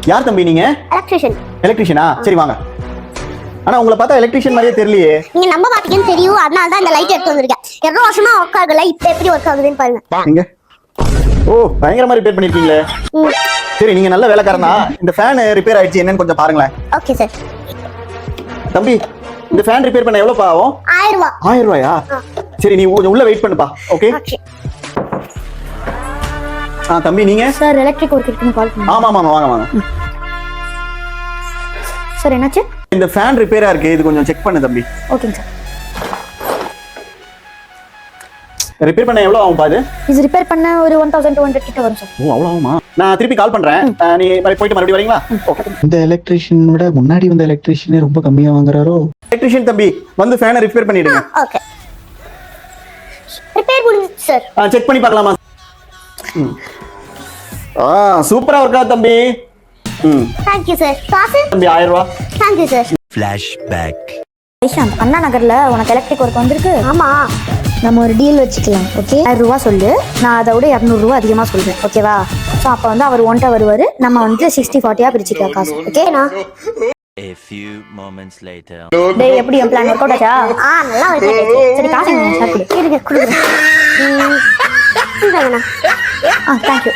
யார் தம்பி நீங்க? எலக்ட்ரிஷியன். எலக்ட்ரிஷியனா? சரி வாங்க. ஆனா உங்களை பார்த்தா எலக்ட்ரிஷியன் மாதிரியே தெரியலையே. நீங்க நம்ப மாட்டீங்கன்னு தெரியும், அதனால தான் இந்த லைட் எடுத்து வந்திருக்கேன். 2 வருஷமா ஒர்க் ஆகல, இப்போ எப்படி ஒர்க் ஆகுதுன்னு பாருங்க. நீங்க ஓ பயங்கரமா ரிப்பேர் பண்ணிருக்கீங்களே. சரி நீங்க நல்ல வேலைக்காரன் தான். இந்த ஃபேன் ரிப்பேர் ஆயிடுச்சு என்னன்னு கொஞ்சம் பாருங்களேன். Okay sir. தம்பி இந்த ஃபேன் ரிப்பேர் பண்ண எவ்வளவு ஆகும்? 1000 ரூபாய். 1000 ரூபாயா? சரி நீ கொஞ்சம் உள்ள வெயிட் பண்ணுப்பா. ஓகே. தம்பி நீங்க? சார் எலக்ட்ரிக் ஒர்க் இருக்குன்னு கால் பண்ணேன். ஆமா ஆமா வாங்க வாங்க. சார் என்னாச்சு? இந்த ஃபேன் ரிப்பேரா இருக்கு, இது கொஞ்சம் செக் பண்ணு தம்பி. ஓகேங்க சார். ரிப்பேர் பண்ண எவ்வளவு ஆகும் பாது? இது ரிப்பேர் பண்ண ஒரு 1200 கிட்ட வரும் சார். ஓ அவ்வளவு ஆகுமா? நான் திருப்பி கால் பண்றேன், நீ போயிட்டு மறுபடியும் வரீங்களா? ஓகே. இந்த எலக்ட்ரிஷியன் விட முன்னாடி வந்த எலக்ட்ரிஷியனே ரொம்ப கம்மியா வாங்குறாரோ. எலக்ட்ரிஷியன் தம்பி வந்து ஃபேனை ரிப்பேர் பண்ணிடுங்க. ஓகே. ரிப்பேர் முடிஞ்சிச்சு சார். செக் பண்ணி பார்க்கலாமா? சூப்பரா ஒர்க் ஆகுது தம்பி. Thank you sir. காசு தம்பி 1000 ரூபாய். Thank you sir. ஃபிளாஷ்பேக். ஐஷாந்த், அண்ணா நகர்ல உனக்கு எலக்ட்ரிக் ஒர்க் வந்திருக்கு. ஆமா, நம்ம ஒரு டீல் வச்சுக்கலாம். ஓகே, 1000 ரூபா சொல்லு, நான் அதை விட 200 ரூபா அதிகமா சொல்றேன். ஓகேவா? ஸோ அப்போ வந்து அவர் 1 வருவாரு, நம்ம வந்து 60-40 பிரிச்சுக்கலாம் காசு. ஓகேண்ணா? A few moments later. டேய் எப்படி என் பிளான் ஒர்க் அவுட் ஆச்சா? நல்லா இருக்கு. சரி காசு ஷேர் கொடு. இருங்க கொடுக்குறேன். இந்தாங்கண்ணா. தேங்க்யூ.